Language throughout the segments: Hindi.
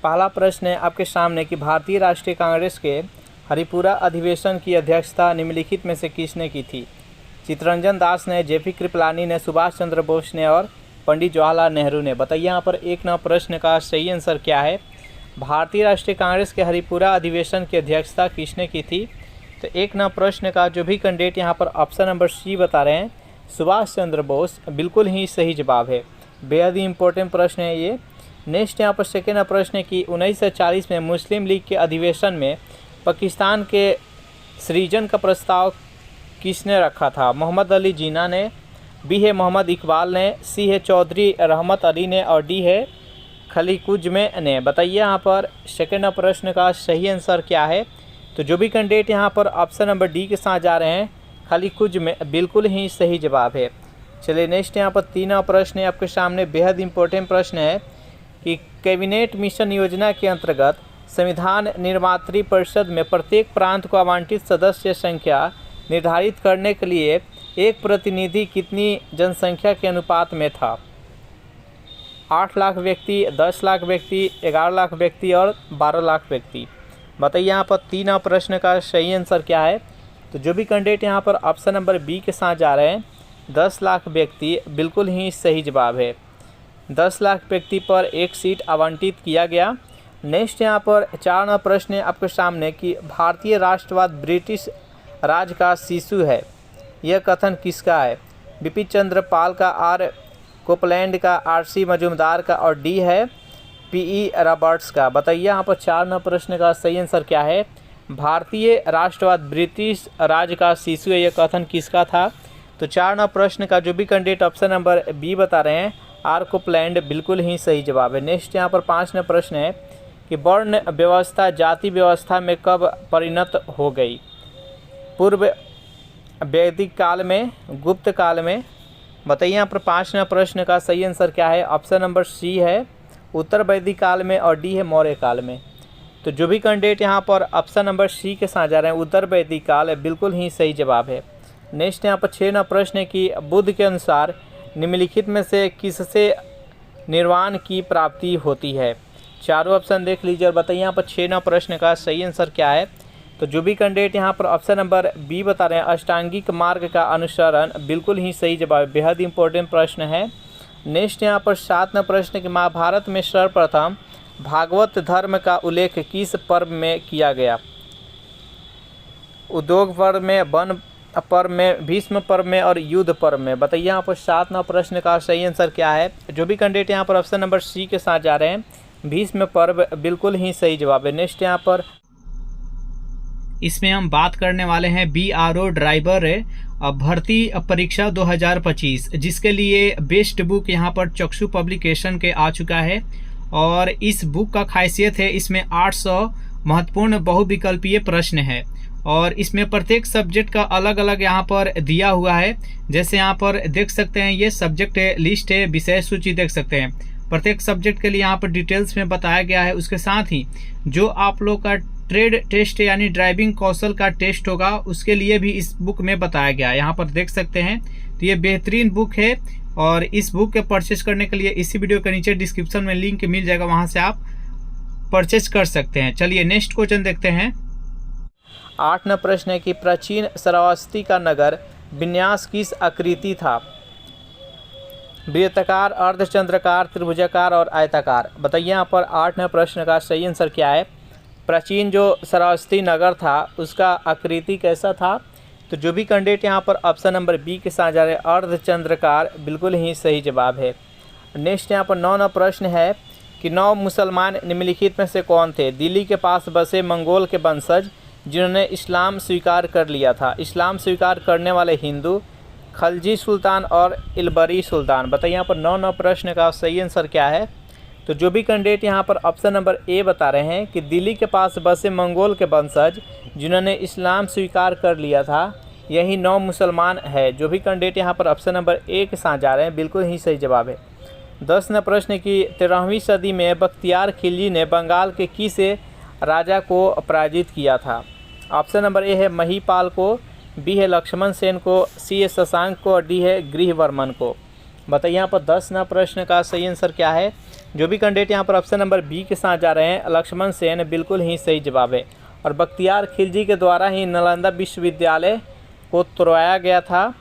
पहला प्रश्न है आपके सामने कि भारतीय राष्ट्रीय कांग्रेस के हरिपुरा अधिवेशन की अध्यक्षता निम्नलिखित में से किसने की थी? चित्तरंजन दास ने, जेपी कृपलानी ने, सुभाष चंद्र बोस ने और पंडित जवाहरलाल नेहरू ने। बताइए यहाँ पर 1 नंबर प्रश्न का सही आंसर क्या है? भारतीय राष्ट्रीय कांग्रेस के हरिपुरा अधिवेशन की अध्यक्षता किसने की थी? तो 1 नंबर प्रश्न का जो भी कैंडिडेट यहाँ पर ऑप्शन नंबर सी बता रहे हैं, सुभाष चंद्र बोस, बिल्कुल ही सही जवाब है। बेहद ही इंपॉर्टेंट प्रश्न है ये। नेक्स्ट यहाँ पर सेकेंड प्रश्न है कि 1940 में मुस्लिम लीग के अधिवेशन में पाकिस्तान के सृजन का प्रस्ताव किसने रखा था? मोहम्मद अली जिन्ना ने, बी है मोहम्मद इकबाल ने, सी है चौधरी रहमत अली ने और डी है खलीकुज्मे ने। बताइए यहाँ पर सेकेंड प्रश्न का सही आंसर क्या है? तो जो भी कैंडिडेट यहाँ पर ऑप्शन नंबर डी के साथ जा रहे हैं, खलीकुज्मे, बिल्कुल ही सही जवाब है। चलिए नेक्स्ट यहाँ पर 3 प्रश्न है आपके सामने। बेहद इंपॉर्टेंट प्रश्न है कि कैबिनेट मिशन योजना के अंतर्गत संविधान निर्मात्री परिषद में प्रत्येक प्रांत को आवंटित सदस्य संख्या निर्धारित करने के लिए एक प्रतिनिधि कितनी जनसंख्या के अनुपात में था? 8 लाख व्यक्ति, 10 लाख व्यक्ति, 11 लाख व्यक्ति और 12 लाख व्यक्ति। बताइए यहाँ पर 3 प्रश्न का सही आंसर क्या है? तो जो भी कैंडिडेट यहाँ पर ऑप्शन नंबर बी के साथ जा रहे हैं, 10 लाख व्यक्ति, बिल्कुल ही सही जवाब है। 10 लाख व्यक्ति पर एक सीट आवंटित किया गया। नेक्स्ट यहाँ पर 4 प्रश्न है आपके सामने कि भारतीय राष्ट्रवाद ब्रिटिश राज का शिशु है, यह कथन किसका है? बिपिन चंद्र पाल का, आर कोपलैंड का, आर.सी. मजूमदार का और डी है पी.ई. रॉबर्ट्स का। बताइए यहाँ पर 4 प्रश्न का सही आंसर क्या है? भारतीय राष्ट्रवाद ब्रिटिश राज का शिशु है, यह कथन किसका था? तो 4 प्रश्न का जो भी कैंडिडेट ऑप्शन नंबर बी बता रहे हैं, आर कोपलैंड, बिल्कुल ही सही जवाब है। नेक्स्ट यहाँ पर 5 प्रश्न है कि वर्ण व्यवस्था जाति व्यवस्था में कब परिणत हो गई? पूर्व वैदिक काल में, गुप्त काल में। बताइए यहाँ पर 5 प्रश्न का सही आंसर क्या है? ऑप्शन नंबर सी है उत्तर वैदिक काल में और डी है मौर्य काल में। तो जो भी कैंडिडेट यहाँ पर ऑप्शन नंबर सी के साथ जा रहे हैं, उत्तर वैदिक काल, बिल्कुल ही सही जवाब है। नेक्स्ट यहाँ पर 6 प्रश्न है कि बुद्ध के अनुसार निम्नलिखित में से किससे निर्वाण की प्राप्ति होती है? चारों ऑप्शन देख लीजिए और बताइए यहाँ पर 6 प्रश्न का सही आंसर क्या है? तो जो भी कैंडिडेट यहाँ पर ऑप्शन नंबर बी बता रहे हैं, अष्टांगिक मार्ग का अनुसरण, बिल्कुल ही सही जवाब। बेहद इंपॉर्टेंट प्रश्न है। नेक्स्ट यहाँ पर 7 प्रश्न कि महाभारत में सर्वप्रथम भागवत धर्म का उल्लेख किस पर्व में किया गया? उद्योग पर्व में, वन पर्व में, भीष्म पर्व में और युद्ध पर्व में। बताइए यहाँ पर 7 प्रश्न का सही आंसर क्या है? जो भी कैंडिडेट यहाँ पर ऑप्शन नंबर सी के साथ जा रहे हैं, भीष्म पर्व, बिल्कुल ही सही जवाब है। नेक्स्ट यहाँ पर इसमें हम बात करने वाले हैं BRO ड्राइवर भर्ती परीक्षा 2025, जिसके लिए बेस्ट बुक यहाँ पर चक्षु पब्लिकेशन के आ चुका है। और इस बुक का खासियत है, इसमें 800 महत्वपूर्ण बहुविकल्पीय प्रश्न है और इसमें प्रत्येक सब्जेक्ट का अलग अलग यहाँ पर दिया हुआ है। जैसे यहाँ पर देख सकते हैं, ये सब्जेक्ट लिस्ट है, विषय सूची देख सकते हैं। प्रत्येक सब्जेक्ट के लिए यहाँ पर डिटेल्स में बताया गया है। उसके साथ ही जो आप लोग का ट्रेड टेस्ट यानी ड्राइविंग कौशल का टेस्ट होगा, उसके लिए भी इस बुक में बताया गया है। यहाँ पर देख सकते हैं, तो ये बेहतरीन बुक है और इस बुक के परचेज करने के लिए इसी वीडियो के नीचे डिस्क्रिप्शन में लिंक मिल जाएगा, वहाँ से आप परचेज कर सकते हैं। चलिए नेक्स्ट क्वेश्चन देखते हैं। 8 प्रश्न है कि प्राचीन श्रावस्ती का नगर विन्यास किस आकृति था? वृत्ताकार, अर्धचंद्राकार, त्रिभुजाकार और आयताकार। बताइए यहाँ पर 8 प्रश्न का सही आंसर क्या है? प्राचीन जो श्रावस्ती नगर था उसका आकृति कैसा था? तो जो भी कैंडिडेट यहाँ पर ऑप्शन नंबर बी के साथ जा रहे हैं, अर्धचंद्राकार, बिल्कुल ही सही जवाब है। नेक्स्ट यहाँ पर 9 प्रश्न है कि 9 मुसलमान निम्नलिखित में से कौन थे? दिल्ली के पास बसे मंगोल के वंशज जिन्होंने इस्लाम स्वीकार कर लिया था। इस्लाम स्वीकार करने वाले हिंदू, खलजी सुल्तान और इलबरी सुल्तान। बताइए यहाँ पर 9 प्रश्न का सही आंसर क्या है? तो जो भी कैंडिडेट यहाँ पर ऑप्शन नंबर ए बता रहे हैं कि दिल्ली के पास बसे मंगोल के वंशज जिन्होंने इस्लाम स्वीकार कर लिया था, यही 9 मुसलमान है। जो भी कैंडिडेट यहाँ पर ऑप्शन नंबर ए के साथ जा रहे हैं, बिल्कुल ही सही जवाब है। 10 प्रश्न की 13वीं सदी में बख्तियार खिलजी ने बंगाल के किस राजा को पराजित किया था? ऑप्शन नंबर ए है महीपाल को, बी है लक्ष्मण सेन को, सी है शशांक को और डी है गृहवर्मन को। बताइए यहाँ पर 10 ना प्रश्न का सही आंसर क्या है। जो भी कैंडिडेट यहाँ पर ऑप्शन नंबर बी के साथ जा रहे हैं, लक्ष्मण सेन, बिल्कुल ही सही जवाब है। और बख्तियार खिलजी के द्वारा ही नालंदा विश्वविद्यालय को तोड़वाया गया था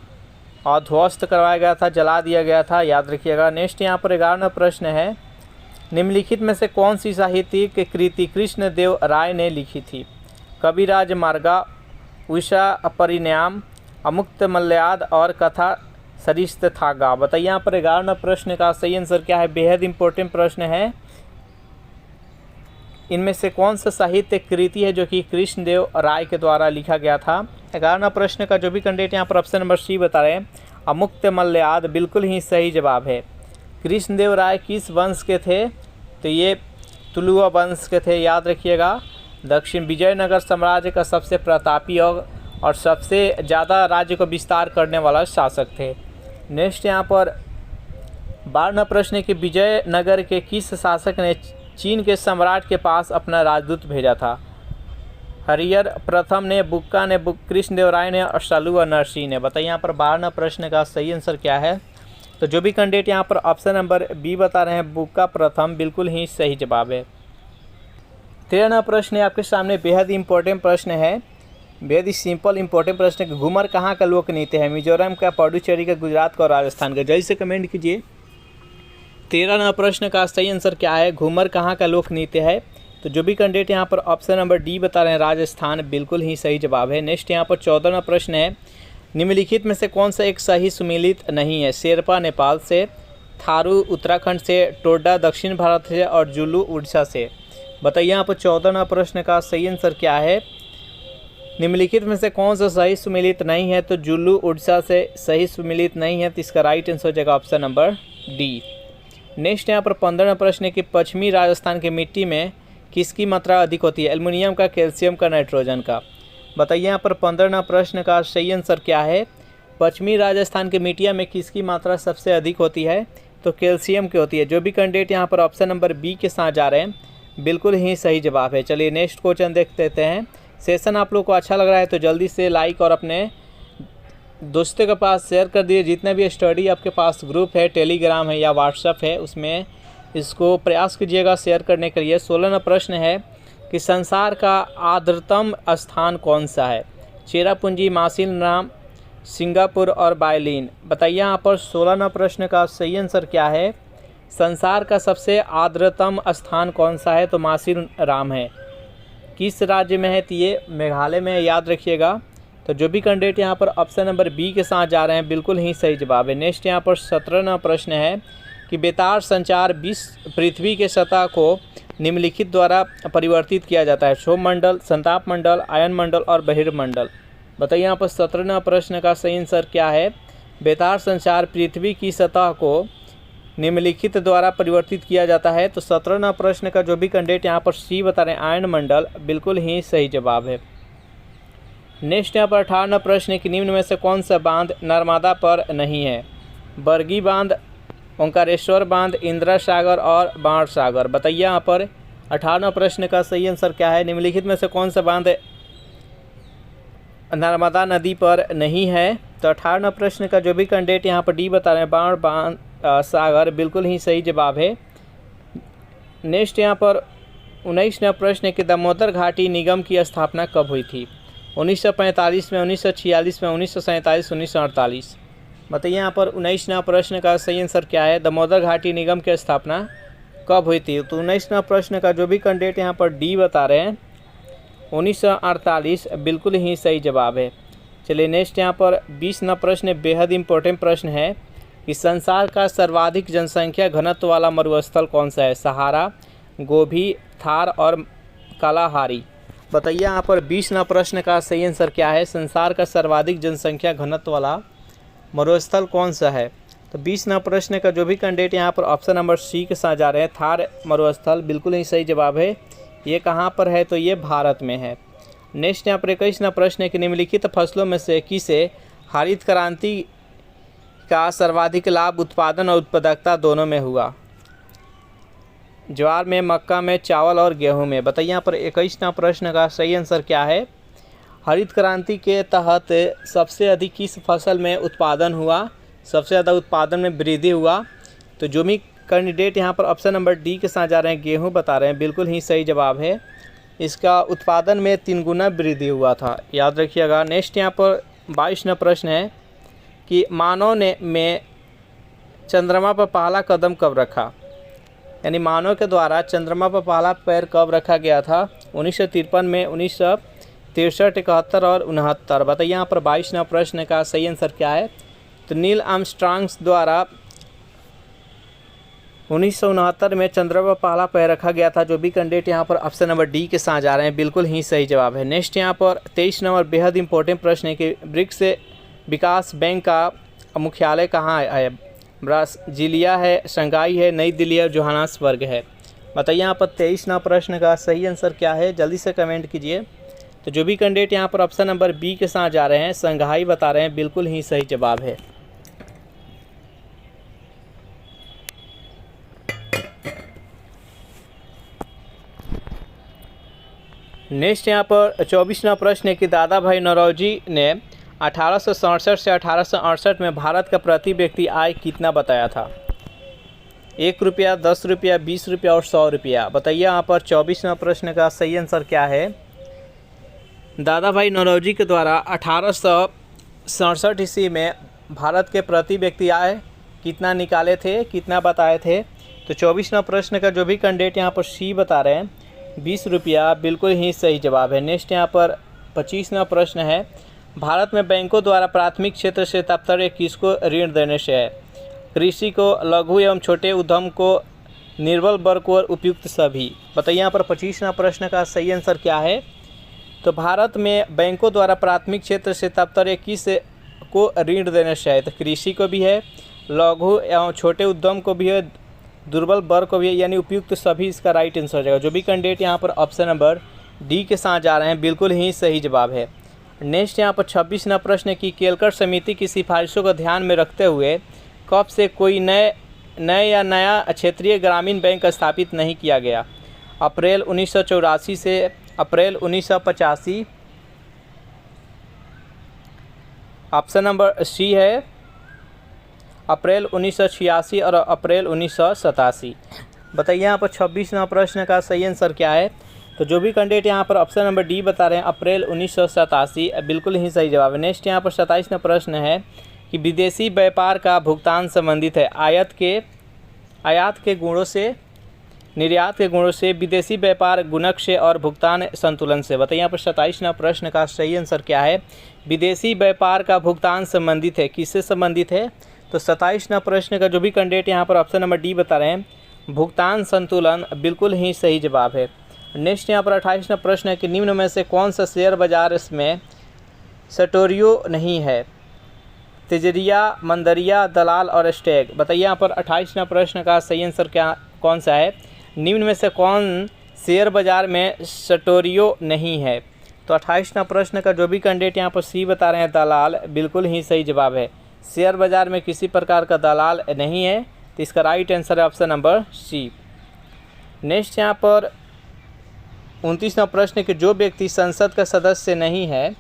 और ध्वस्त करवाया गया था, जला दिया गया था, याद रखिएगा। नेक्स्ट यहाँ पर 11वां प्रश्न है, निम्नलिखित में से कौन सी साहित्यिक कृति कृष्णदेव राय ने लिखी थी। कविराज मार्गा, उषा परिणाम, अमुक्तमाल्याद और कथा सरिस्तागा। बताइए यहाँ पर 11वां प्रश्न का सही आंसर क्या है। बेहद इंपॉर्टेंट प्रश्न है। इनमें से कौन सा साहित्य कृति है जो कि कृष्णदेव राय के द्वारा लिखा गया था। 11वां प्रश्न का जो भी कैंडिडेट यहाँ पर ऑप्शन नंबर सी बता रहे हैं, अमुक्तमाल्याद, बिल्कुल ही सही जवाब है। कृष्णदेव राय किस वंश के थे, तो ये तुलुवा वंश के थे, याद रखिएगा। दक्षिण विजयनगर साम्राज्य का सबसे प्रतापी और सबसे ज़्यादा राज्य को विस्तार करने वाला शासक थे। नेक्स्ट यहाँ पर 12वां प्रश्न है कि विजयनगर के किस शासक ने चीन के सम्राट के पास अपना राजदूत भेजा था। हरिहर प्रथम ने, बुक्का ने, कृष्णदेव राय ने और सलुआ नरसिंह ने। बताइए यहाँ पर 12वां प्रश्न का सही आंसर क्या है। तो जो भी कैंडिडेट यहाँ पर ऑप्शन नंबर बी बता रहे हैं, बुक्का प्रथम, बिल्कुल ही सही जवाब है। 13वां प्रश्न है आपके सामने, बेहद इंपॉर्टेंट प्रश्न है, बेहद ही सिंपल इंपॉर्टेंट प्रश्न है। घूमर कहाँ का लोक नृत्य है। मिजोरम का, पुडुचेरी का, गुजरात का और राजस्थान का। जल्दी से कमेंट कीजिए। 13वां प्रश्न का सही आंसर क्या है। घूमर कहाँ का लोक नृत्य है। तो जो भी कैंडिडेट यहाँ पर ऑप्शन नंबर डी बता रहे हैं, राजस्थान, बिल्कुल ही सही जवाब है। नेक्स्ट यहाँ पर 14वां प्रश्न है, निम्नलिखित में से कौन सा एक सही सुमेलित नहीं है। शेरपा नेपाल से, थारू उत्तराखंड से, टोडा दक्षिण भारत से और जुलू उड़ीसा से। बताइए यहाँ पर 14वां प्रश्न का सही आंसर क्या है। निम्नलिखित में से कौन सा सही सुमेलित नहीं है। तो जुलू उड़ीसा से सही सुमेलित नहीं है, तो इसका राइट आंसर हो जाएगा ऑप्शन नंबर डी। नेक्स्ट यहाँ पर 15वां प्रश्न है कि पश्चिमी राजस्थान की मिट्टी में किसकी मात्रा अधिक होती है। एल्युमिनियम का, कैल्शियम का, नाइट्रोजन का। बताइए यहाँ पर 15वां प्रश्न का सही आंसर क्या है। पश्चिमी राजस्थान की मिट्टियों में किसकी मात्रा सबसे अधिक होती है। तो कैल्शियम की होती है। जो भी कैंडिडेट यहाँ पर ऑप्शन नंबर बी के साथ जा रहे हैं, बिल्कुल ही सही जवाब है। चलिए नेक्स्ट क्वेश्चन देख लेते हैं। सेशन आप लोग को अच्छा लग रहा है तो जल्दी से लाइक और अपने दोस्तों के पास शेयर कर दिए। जितने भी स्टडी आपके पास ग्रुप है, टेलीग्राम है या व्हाट्सएप है, उसमें इसको प्रयास कीजिएगा शेयर करने के लिए। 16वां प्रश्न है कि संसार का आर्द्रतम स्थान कौन सा है। चेरापूंजी, मासिनराम, सिंगापुर और बायलिन। बताइए यहाँ पर 16वां प्रश्न का सही आंसर क्या है। संसार का सबसे आर्द्रतम स्थान कौन सा है। तो मासिनराम है। किस राज्य में है। तो ये मेघालय में है, याद रखिएगा। तो जो भी कैंडिडेट यहाँ पर ऑप्शन नंबर बी के साथ जा रहे हैं, बिल्कुल ही सही जवाब है। नेक्स्ट यहाँ पर 17वां प्रश्न है कि बेतार संचार पृथ्वी के सतह को निम्नलिखित द्वारा परिवर्तित किया जाता है। क्षोभ मंडल, संताप मंडल, आयन मंडल और बहिर्मंडल। बताइए यहाँ पर 17वां प्रश्न का सही आंसर क्या है। बेतार संचार पृथ्वी की सतह को निम्नलिखित द्वारा परिवर्तित किया जाता है। तो 17वां प्रश्न का जो भी कैंडिडेट यहाँ पर सी बता रहे हैं, आयन मंडल, बिल्कुल ही सही जवाब है। नेक्स्ट यहाँ पर 18वां प्रश्न है कि निम्न में से कौन सा बांध नर्मदा पर नहीं है। बरगी बांध, ओंकारेश्वर बांध, इंदिरा सागर और बाण सागर। बताइए यहाँ पर 18वां प्रश्न का सही आंसर क्या है। निम्नलिखित में से कौन सा बांध नर्मदा नदी पर नहीं है। तो 18वां प्रश्न का जो भी कैंडिडेट यहाँ पर डी बता रहे हैं, बाण सागर, बिल्कुल ही सही जवाब है। नेक्स्ट यहाँ पर 19वां प्रश्न है कि दामोदर घाटी निगम की स्थापना कब हुई थी। 1945 में, 1946 में, 1947, 1948। बताइए यहाँ पर 19वां प्रश्न का सही आंसर क्या है। दामोदर घाटी निगम की स्थापना कब हुई थी। तो 19वां प्रश्न का जो भी कैंडिडेट यहाँ पर डी बता रहे हैं, 1948, बिल्कुल ही सही जवाब है। चलिए नेक्स्ट यहाँ पर 20वां प्रश्न बेहद इंपॉर्टेंट प्रश्न है कि संसार का सर्वाधिक जनसंख्या घनत्व वाला मरुस्थल कौन सा है। सहारा, गोभी, थार और कालाहारी। बताइए यहाँ पर 20वां प्रश्न का सही आंसर क्या है। संसार का सर्वाधिक जनसंख्या घनत्व वाला मरुस्थल कौन सा है। तो 20वां प्रश्न का जो भी कैंडिडेट यहाँ पर ऑप्शन नंबर सी के साथ जा रहे हैं, थार मरुस्थल, बिल्कुल ही सही जवाब है। ये कहाँ पर है। तो ये भारत में है। नेक्स्ट यहाँ पर 21वां प्रश्न है कि निम्नलिखित फसलों में से किसे हरित क्रांति का सर्वाधिक लाभ उत्पादन और उत्पादकता दोनों में हुआ। ज्वार में, मक्का में, चावल और गेहूं में। बताइए यहाँ पर 21वां प्रश्न का सही आंसर क्या है। हरित क्रांति के तहत सबसे अधिक किस फसल में उत्पादन हुआ। सबसे ज़्यादा उत्पादन में वृद्धि हुआ। तो जो भी कैंडिडेट यहाँ पर ऑप्शन नंबर डी के साथ जा रहे हैं, गेहूँ बता रहे हैं, बिल्कुल ही सही जवाब है। इसका उत्पादन में 3 गुना वृद्धि हुआ था, याद रखिएगा। नेक्स्ट यहाँ पर 22वां प्रश्न है कि मानव ने चंद्रमा पर पहला कदम कब रखा, यानी मानव के द्वारा चंद्रमा पर पहला पैर कब रखा गया था। 1953 में, 1963, 71 और 69। बताइए यहाँ पर 22वां प्रश्न का सही आंसर क्या है। तो नील आर्मस्ट्रांग द्वारा 1969 में चंद्रमा पर पहला पैर रखा गया था। जो भी कैंडिडेट यहाँ पर ऑप्शन नंबर डी के साथ जा रहे हैं, बिल्कुल ही सही जवाब है। नेक्स्ट यहाँ पर 23 नंबर बेहद इंपॉर्टेंट प्रश्न है कि ब्रिक्स विकास बैंक का मुख्यालय कहाँ है। ब्राज़ीलिया है, शंघाई है, नई दिल्ली है, जोहान्सबर्ग है। बताइए यहाँ पर 23वां प्रश्न का सही आंसर क्या है, जल्दी से कमेंट कीजिए। तो जो भी कैंडिडेट यहाँ पर ऑप्शन नंबर बी के साथ जा रहे हैं, शंघाई बता रहे हैं, बिल्कुल ही सही जवाब है। नेक्स्ट यहाँ पर 24वां प्रश्न है कि दादा भाई नौरोजी ने 1867 से 1868 में भारत का प्रति व्यक्ति आय कितना बताया था। 1 रुपया, 10 रुपया, 20 रुपया और 100 रुपया। बताइए यहाँ पर 24वां प्रश्न का सही आंसर क्या है। दादा भाई नौरोजी के द्वारा 1867 ईस्वी में भारत के प्रति व्यक्ति आय कितना निकाले थे, कितना बताए थे। तो 24वां प्रश्न का जो भी कैंडिडेट यहाँ पर सी बता रहे हैं, 20 रुपया, बिल्कुल ही सही जवाब है। नेक्स्ट यहाँ पर 25वां प्रश्न है, भारत में बैंकों द्वारा प्राथमिक क्षेत्र से तात्पर्य किसको ऋण देने से है। कृषि को, लघु एवं छोटे उद्यम को, निर्बल वर्ग को और उपयुक्त सभी। बताइए यहाँ पर 25वां प्रश्न का सही आंसर क्या है। तो भारत में बैंकों द्वारा प्राथमिक क्षेत्र से तात्पर्य किस को ऋण देने से है। तो कृषि को भी है, लघु एवं छोटे उद्यम को भी है, दुर्बल वर्ग को भी है, यानी उपयुक्त सभी इसका राइट आंसर हो जाएगा। जो भी कैंडिडेट यहाँ पर ऑप्शन नंबर डी के साथ जा रहे हैं, बिल्कुल ही सही जवाब है। नेक्स्ट यहाँ पर 26वां प्रश्न है कि केलकर समिति की सिफारिशों को ध्यान में रखते हुए कब से कोई नया क्षेत्रीय ग्रामीण बैंक स्थापित नहीं किया गया। अप्रैल 1984 से अप्रैल 1985, ऑप्शन नंबर सी है अप्रैल 1986 और अप्रैल 1987। बताइए यहाँ पर 26वां प्रश्न का सही आंसर क्या है। तो जो भी कैंडिडेट यहाँ पर ऑप्शन नंबर डी बता रहे हैं, अप्रैल 1987, बिल्कुल ही सही जवाब है। नेक्स्ट यहाँ पर 27वां प्रश्न है कि विदेशी व्यापार का भुगतान संबंधित है आयात के गुणों से, निर्यात के गुणों से, विदेशी व्यापार गुणक से और भुगतान संतुलन से। बताइए यहाँ पर 27वां प्रश्न का सही आंसर क्या है। विदेशी व्यापार का भुगतान संबंधित है, किससे संबंधित है। तो 27वां प्रश्न का जो भी कैंडिडेट यहाँ पर ऑप्शन नंबर डी बता रहे हैं, भुगतान संतुलन, बिल्कुल ही सही जवाब है। नेक्स्ट यहाँ पर 28वां प्रश्न है कि निम्न में से कौन सा शेयर बाजार में सटोरियो नहीं है। तिजरिया, मंदरिया, दलाल और स्टैग। बताइए यहाँ पर 28वां प्रश्न का सही आंसर कौन सा है। निम्न में से कौन शेयर बाजार में सटोरियो नहीं है। तो 28वां प्रश्न का जो भी कैंडिडेट यहाँ पर सी बता रहे हैं, दलाल, बिल्कुल ही सही जवाब है। शेयर बाजार में किसी प्रकार का दलाल नहीं है, तो इसका राइट आंसर है ऑप्शन नंबर सी। नेक्स्ट यहाँ पर 29वां प्रश्न कि जो व्यक्ति संसद का सदस्य नहीं है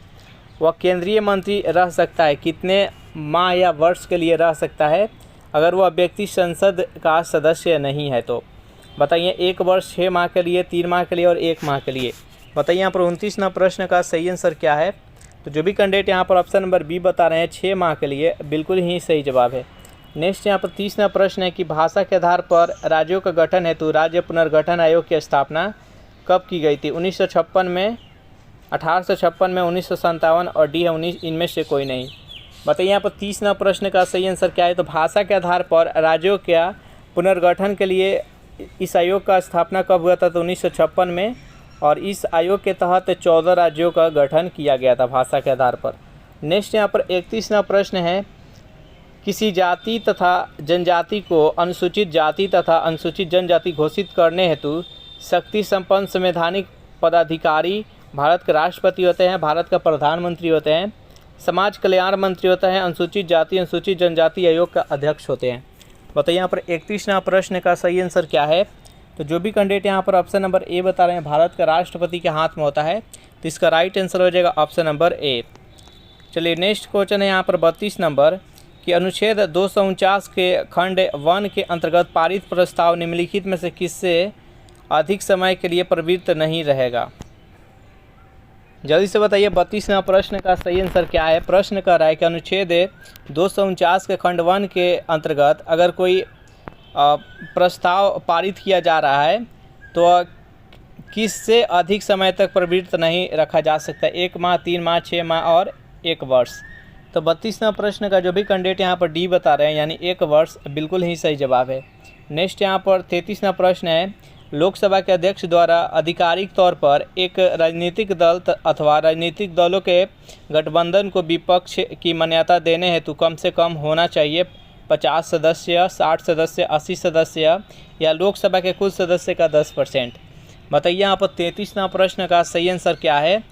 वह केंद्रीय मंत्री रह सकता है, कितने माह या वर्ष के लिए रह सकता है अगर वह व्यक्ति संसद का सदस्य नहीं है। तो बताइए 1 वर्ष, 6 माह के लिए, 3 माह के लिए और 1 माह के लिए। बताइए यहाँ पर 29वां प्रश्न का सही आंसर क्या है। तो जो भी कैंडिडेट यहाँ पर ऑप्शन नंबर बी बता रहे हैं, 6 माह के लिए, बिल्कुल ही सही जवाब है। नेक्स्ट यहाँ पर 30वां प्रश्न है कि भाषा के आधार पर राज्यों का गठन हेतु राज्य पुनर्गठन आयोग की स्थापना कब की गई थी। 1956 में, 1856 में, 1957 और डी है 19, इनमें से कोई नहीं। बताइए यहाँ पर 30वां प्रश्न का सही आंसर क्या है। तो भाषा के आधार पर राज्यों का पुनर्गठन के लिए इस आयोग का स्थापना कब हुआ था। तो 1956 में, और इस आयोग के तहत 14 राज्यों का गठन किया गया था भाषा के आधार पर। नेक्स्ट यहाँ पर 31वां प्रश्न है, किसी जाति तथा जनजाति को अनुसूचित जाति तथा अनुसूचित जनजाति घोषित करने हेतु शक्ति संपन्न संवैधानिक पदाधिकारी भारत के राष्ट्रपति होते हैं, भारत का प्रधानमंत्री होते हैं, समाज कल्याण मंत्री होता है, अनुसूचित जाति अनुसूचित जनजाति आयोग का अध्यक्ष होते हैं। बताइए यहाँ पर 31वां प्रश्न का सही आंसर क्या है। तो जो भी कैंडिडेट यहाँ पर ऑप्शन नंबर ए बता रहे हैं, भारत का राष्ट्रपति के हाथ में होता है, तो इसका राइट आंसर हो जाएगा ऑप्शन नंबर ए। चलिए नेक्स्ट क्वेश्चन है यहाँ पर 32 नंबर कि अनुच्छेद 249 के खंड 1 के अंतर्गत पारित प्रस्ताव निम्नलिखित में से किससे अधिक समय के लिए प्रवृत्त नहीं रहेगा। जल्दी से बताइए 32वां प्रश्न का सही आंसर क्या है। प्रश्न कर रहा है कि अनुच्छेद 249 के खंड 1 के अंतर्गत अगर कोई प्रस्ताव पारित किया जा रहा है तो किससे अधिक समय तक प्रवृत्त नहीं रखा जा सकता, 1 माह, 3 माह, 6 माह और 1 वर्ष। तो 32वां प्रश्न का जो भी कैंडिडेट यहाँ पर डी बता रहे हैं यानी 1 वर्ष बिल्कुल ही सही जवाब है। नेक्स्ट यहाँ पर 33वां प्रश्न है, लोकसभा के अध्यक्ष द्वारा आधिकारिक तौर पर एक राजनीतिक दल अथवा राजनीतिक दलों के गठबंधन को विपक्ष की मान्यता देने हेतु कम से कम होना चाहिए 50 सदस्य, 60 सदस्य, 80 सदस्य या लोकसभा के कुल सदस्य का 10%। बताइए यहाँ पर 33वां प्रश्न का सही आंसर क्या है।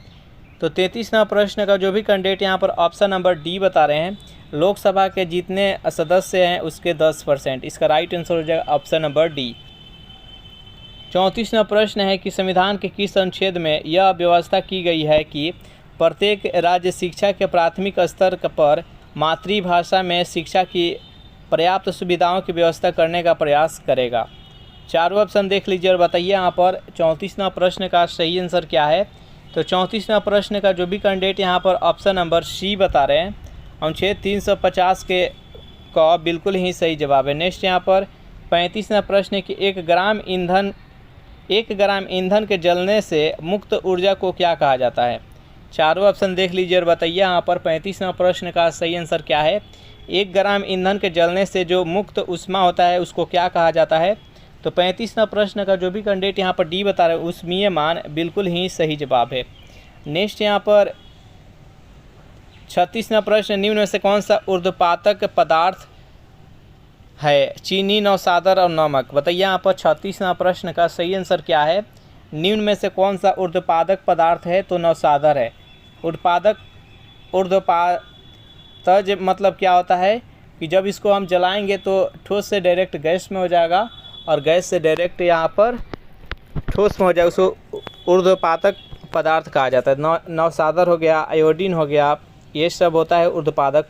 तो 33वां प्रश्न का जो भी कैंडिडेट यहाँ पर ऑप्शन नंबर डी बता रहे हैं, लोकसभा के जितने सदस्य हैं उसके 10%। इसका राइट आंसर हो जाएगा ऑप्शन नंबर डी। 34वां प्रश्न है कि संविधान के किस अनुच्छेद में यह व्यवस्था की गई है कि प्रत्येक राज्य शिक्षा के प्राथमिक स्तर पर मातृभाषा में शिक्षा की पर्याप्त सुविधाओं की व्यवस्था करने का प्रयास करेगा। चारों ऑप्शन देख लीजिए और बताइए यहाँ पर 34वां प्रश्न का सही आंसर क्या है। तो 34वां प्रश्न का जो भी कैंडिडेट यहाँ पर ऑप्शन नंबर सी बता रहे हैं, अनुच्छेद 350 के का बिल्कुल ही सही जवाब है। नेक्स्ट यहाँ पर 35वां प्रश्न है कि 1 ग्राम ईंधन के जलने से मुक्त ऊर्जा को क्या कहा जाता है। चारों ऑप्शन देख लीजिए और बताइए यहाँ पर 35वां प्रश्न का सही आंसर क्या है। 1 ग्राम ईंधन के जलने से जो मुक्त ऊष्मा होता है उसको क्या कहा जाता है। तो 35वां प्रश्न का जो भी कैंडिडेट यहाँ पर डी बता रहे हैं ऊष्मीय मान बिल्कुल ही सही जवाब है। नेक्स्ट यहाँ पर 36वां प्रश्न, निम्न में से कौन सा ऊर्ध्वपातक पदार्थ है, चीनी, नौसादर और नमक। बताइए यहाँ पर 36वां प्रश्न का सही आंसर क्या है। निम्न में से कौन सा ऊर्ध्वपातक पदार्थ है, तो नौसादर है। ऊर्ध्वपातज मतलब क्या होता है कि जब इसको हम जलाएंगे तो ठोस से डायरेक्ट गैस में हो जाएगा और गैस से डायरेक्ट यहाँ पर ठोस में हो जाएगा, उसको ऊर्ध्वपातक पदार्थ कहा जाता है। नौसादर हो गया, आयोडीन हो गया, ये सब होता है ऊर्ध्वपातक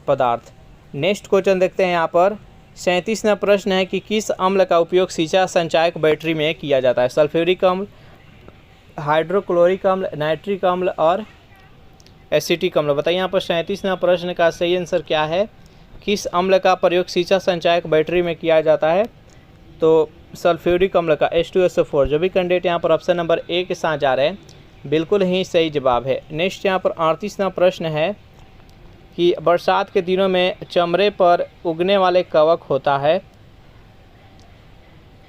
पदार्थ। नेक्स्ट क्वेश्चन देखते हैं यहाँ पर 37वां प्रश्न है कि किस अम्ल का उपयोग शीशा संचायक बैटरी में किया जाता है। सल्फ्यूरिक अम्ल, हाइड्रोक्लोरिक अम्ल, नाइट्रिक अम्ल और एसिटिक अम्ल। बताइए यहाँ पर 37वां प्रश्न का सही आंसर क्या है। किस अम्ल का प्रयोग शीशा संचायक बैटरी में किया जाता है। तो सल्फ्यूरिक अम्ल का H2SO4। जो भी कैंडिडेट यहाँ पर ऑप्शन नंबर ए के साथ जा रहे हैं बिल्कुल ही सही जवाब है। नेक्स्ट यहाँ पर 38वां प्रश्न है कि बरसात के दिनों में चमड़े पर उगने वाले कवक होता है।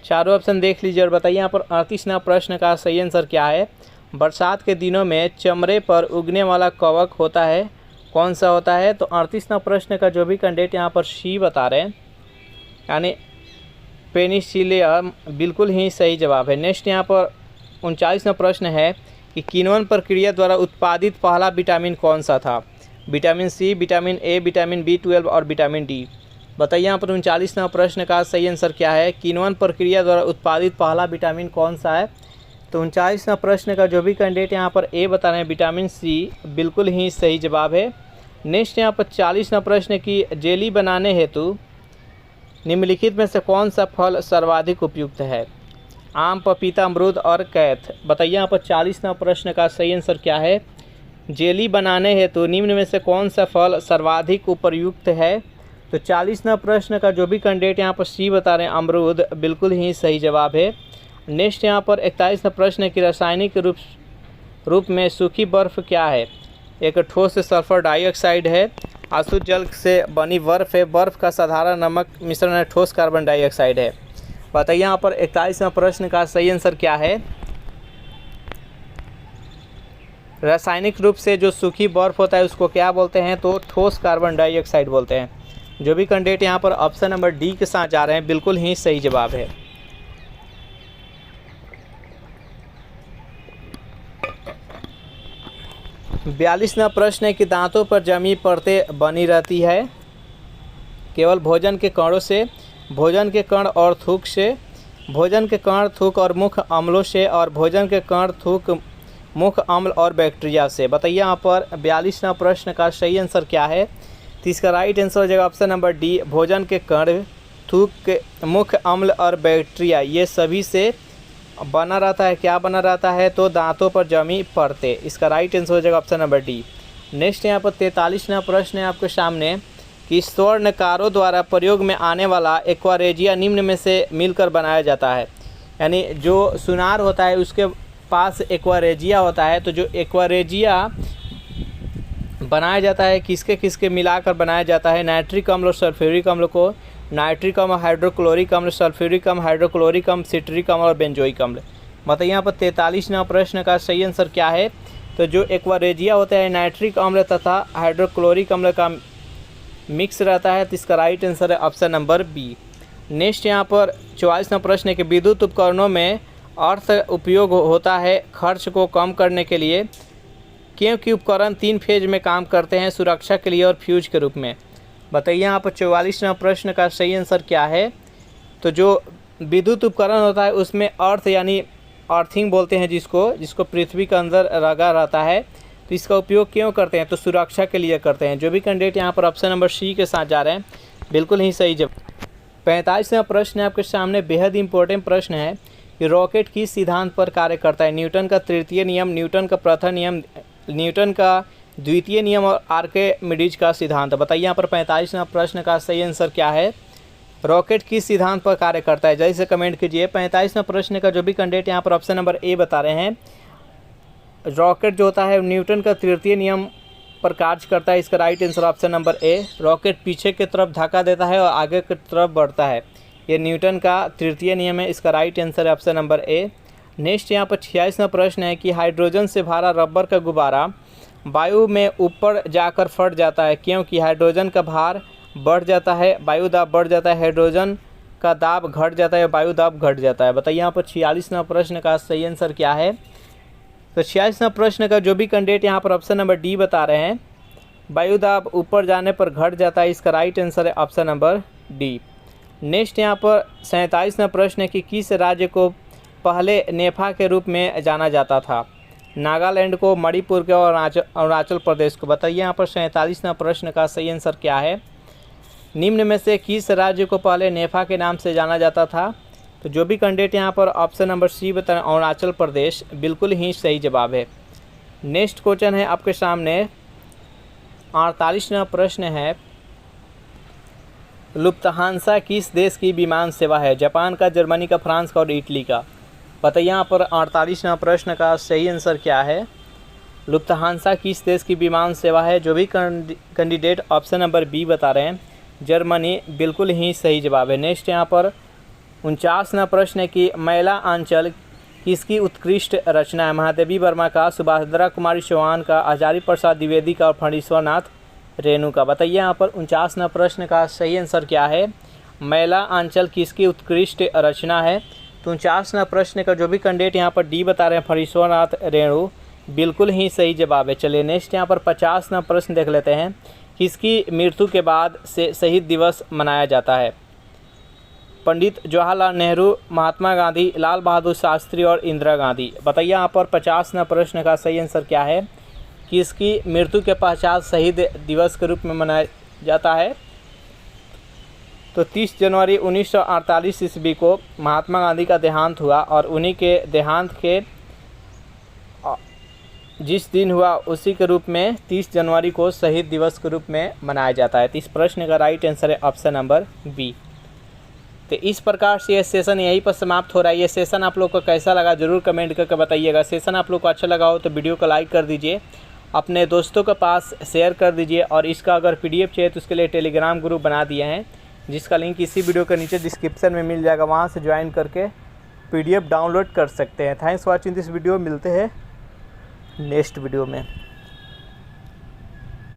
चारों ऑप्शन देख लीजिए और बताइए यहाँ पर 38वां प्रश्न का सही आंसर क्या है। बरसात के दिनों में चमड़े पर उगने वाला कवक होता है, कौन सा होता है। तो 38वां प्रश्न का जो भी कैंडिडेट यहाँ पर सी बता रहे हैं यानी पेनिसिलियम बिल्कुल ही सही जवाब है। नेक्स्ट यहाँ पर 39वां प्रश्न है कि किण्वन प्रक्रिया द्वारा उत्पादित पहला विटामिन कौन सा था। Vitamin C, vitamin A, vitamin B12 और विटामिन डी। बताइए यहाँ पर 39वां प्रश्न का सही आंसर क्या है। किण्वन प्रक्रिया द्वारा उत्पादित पहला विटामिन कौन सा है। तो 39वां प्रश्न का जो भी कैंडिडेट यहाँ पर ए बता रहे हैं विटामिन सी बिल्कुल ही सही जवाब है। नेक्स्ट यहाँ पर 40वां प्रश्न की जेली बनाने हेतु निम्नलिखित में से कौन सा फल सर्वाधिक उपयुक्त है। आम, पपीता, अमरूद और कैथ। बताइए यहाँ पर 40वां प्रश्न का सही आंसर क्या है। जेली बनाने हेतु निम्न में से कौन सा फल सर्वाधिक उपयुक्त है। तो 40वां प्रश्न का जो भी कैंडिडेट यहाँ पर सी बता रहे हैं अमरूद बिल्कुल ही सही जवाब है। नेक्स्ट यहाँ पर 41वां प्रश्न है कि रासायनिक रूप में सूखी बर्फ़ क्या है। एक ठोस सल्फर डाइऑक्साइड है, अशुद्ध जल से बनी बर्फ़ है, बर्फ़ का साधारण नमक मिश्रण है, ठोस कार्बन डाइऑक्साइड है। बताइए यहाँ पर 41वां प्रश्न का सही आंसर क्या है। रासायनिक रूप से जो सूखी बर्फ़ होता है उसको क्या बोलते हैं। तो ठोस कार्बन डाइऑक्साइड बोलते हैं। जो भी कैंडिडेट यहाँ पर ऑप्शन नंबर डी के साथ जा रहे हैं बिल्कुल ही सही जवाब है। बयालीसवां प्रश्न है कि दांतों पर जमी परतें बनी रहती है केवल भोजन के कणों से, भोजन के कण और थूक से, भोजन के कण, थूक और मुख अम्लों से और भोजन के कण, थूक, मुख अम्ल और बैक्टीरिया से। बताइए यहाँ पर 42वां प्रश्न का सही आंसर क्या है। तो इसका राइट आंसर हो जाएगा ऑप्शन नंबर डी, भोजन के कण, थूक के मुख्य अम्ल और बैक्टीरिया ये सभी से बना रहता है। क्या बना रहता है? तो दांतों पर जमी परतें। इसका राइट आंसर हो जाएगा ऑप्शन नंबर डी। नेक्स्ट यहाँ पर 43वां प्रश्न है आपके सामने कि स्वर्णकारों द्वारा प्रयोग में आने वाला एक्वारेजिया निम्न में से मिलकर बनाया जाता है। यानी जो सुनार होता है उसके पास एक्वारेजिया होता है, तो जो एक्वारेजिया बनाया जाता है किसके किसके मिलाकर बनाया जाता है? नाइट्रिक अम्ल और सल्फ्यूरिक अम्ल को, नाइट्रिक अम्ल, हाइड्रोक्लोरिक अम्ल, सल्फ्यूरिक अम्ल, हाइड्रोक्लोरिक अम्ल, सिट्रिक अम्ल और बेंजोइक अम्ल। मतलब यहाँ पर 43वां प्रश्न का सही आंसर क्या है? तो जो एक्वारेजिया होता है नाइट्रिक अम्ल तथा हाइड्रोक्लोरिक अम्ल का मिक्स रहता है, तो इसका राइट आंसर है ऑप्शन नंबर बी। नेक्स्ट यहाँ पर 44वां प्रश्न है कि विद्युत उपकरणों में अर्थ उपयोग होता है खर्च को कम करने के लिए, क्योंकि उपकरण 3 फेज में काम करते हैं, सुरक्षा के लिए और फ्यूज के रूप में। बताइए यहाँ पर 44वां प्रश्न का सही आंसर क्या है? तो जो विद्युत उपकरण होता है उसमें अर्थ यानी अर्थिंग बोलते हैं जिसको पृथ्वी के अंदर लगा रहता है, तो इसका उपयोग क्यों करते हैं? तो सुरक्षा के लिए करते हैं। जो भी कैंडिडेट यहाँ पर ऑप्शन नंबर सी के साथ जा रहे हैं बिल्कुल ही सही जवाब। 45वां प्रश्न आपके सामने बेहद इंपॉर्टेंट प्रश्न है कि रॉकेट किस सिद्धांत पर कार्य करता है? न्यूटन का तृतीय नियम, न्यूटन का प्रथम नियम, न्यूटन का द्वितीय नियम और आर्किमिडीज का सिद्धांत। बताइए यहाँ पर 45वां प्रश्न का सही आंसर क्या है? रॉकेट किस सिद्धांत पर कार्य करता है? जल्दी से कमेंट कीजिए। 45वां प्रश्न का जो भी कैंडिडेट यहाँ पर ऑप्शन नंबर ए बता रहे हैं, रॉकेट जो होता है न्यूटन का तृतीय नियम पर कार्य करता है। इसका right answer option number A. Rocket पीछे की तरफ धक्का देता है और आगे की तरफ बढ़ता है, ये न्यूटन का तृतीय नियम है। इसका राइट आंसर है ऑप्शन नंबर ए। नेक्स्ट यहाँ पर 46वां प्रश्न है कि हाइड्रोजन से भरा रबर का गुब्बारा वायु में ऊपर जाकर फट जाता है, क्योंकि हाइड्रोजन का भार बढ़ जाता है, वायु दाब बढ़ जाता है, हाइड्रोजन का दाब घट जाता है, वायु दाब घट जाता है। बताइए यहाँ पर 46वां प्रश्न का सही आंसर क्या है? तो 46वां प्रश्न का जो भी कैंडिडेट यहाँ पर ऑप्शन नंबर डी बता रहे हैं, वायु दाब ऊपर जाने पर घट जाता है। इसका राइट आंसर है ऑप्शन नंबर डी। नेक्स्ट यहाँ पर 47वां प्रश्न है कि किस राज्य को पहले नेफा के रूप में जाना जाता था? नागालैंड को, मणिपुर को और अरुणाचल प्रदेश को। बताइए यहाँ पर 47वां प्रश्न का सही आंसर क्या है? निम्न में से किस राज्य को पहले नेफा के नाम से जाना जाता था? तो जो भी कैंडिडेट यहाँ पर ऑप्शन नंबर सी बताएं, अरुणाचल प्रदेश, बिल्कुल ही सही जवाब है। नेक्स्ट क्वेश्चन है आपके सामने 48वां प्रश्न है, लुफ्थहांसा किस देश की विमान सेवा है? जापान का, जर्मनी का, फ्रांस का और इटली का। बताइए यहाँ पर 48वां प्रश्न का सही आंसर क्या है? लुफ्थहांसा किस देश की विमान सेवा है? जो भी कैंडिडेट ऑप्शन नंबर बी बता रहे हैं, जर्मनी, बिल्कुल ही सही जवाब है। नेक्स्ट यहाँ पर 49वां प्रश्न है कि मैला आंचल किसकी उत्कृष्ट रचना है? महादेवी वर्मा का, सुभाषद्रा कुमारी चौहान का, आचार्य प्रसाद द्विवेदी का और फणीश्वरनाथ रेणु का। बताइए यहाँ पर 49वां प्रश्न का सही आंसर क्या है? मैला आंचल किसकी उत्कृष्ट रचना है? तो 49वां प्रश्न का जो भी कैंडिडेट यहाँ पर डी बता रहे हैं, फणीश्वरनाथ रेणु, बिल्कुल ही सही जवाब है। चलिए नेक्स्ट यहाँ पर 50वां प्रश्न देख लेते हैं, किसकी मृत्यु के बाद से शहीद दिवस मनाया जाता है? पंडित जवाहरलाल नेहरू, महात्मा गांधी, लाल बहादुर शास्त्री और इंदिरा गांधी। बताइए यहाँ पर 50वां प्रश्न का सही आंसर क्या है? किसकी मृत्यु के पश्चात शहीद दिवस के रूप में मनाया जाता है? तो 30 जनवरी 1948 ईस्वी को महात्मा गांधी का देहांत हुआ और उन्हीं के देहांत के जिस दिन हुआ उसी के रूप में 30 जनवरी को शहीद दिवस के रूप में मनाया जाता है। तो इस प्रश्न का राइट आंसर है ऑप्शन नंबर बी। तो इस प्रकार से ये सेशन यहीं पर समाप्त हो रहा है। ये सेशन आप लोग को कैसा लगा जरूर कमेंट करके बताइएगा। सेशन आप लोग को अच्छा लगा हो तो वीडियो को लाइक कर दीजिए, अपने दोस्तों के पास शेयर कर दीजिए, और इसका अगर पीडीएफ चाहिए तो उसके लिए टेलीग्राम ग्रुप बना दिए हैं, जिसका लिंक इसी वीडियो के नीचे डिस्क्रिप्शन में मिल जाएगा, वहाँ से ज्वाइन करके पीडीएफ डाउनलोड कर सकते हैं। Thanks for watching this video. मिलते हैं नेक्स्ट वीडियो में।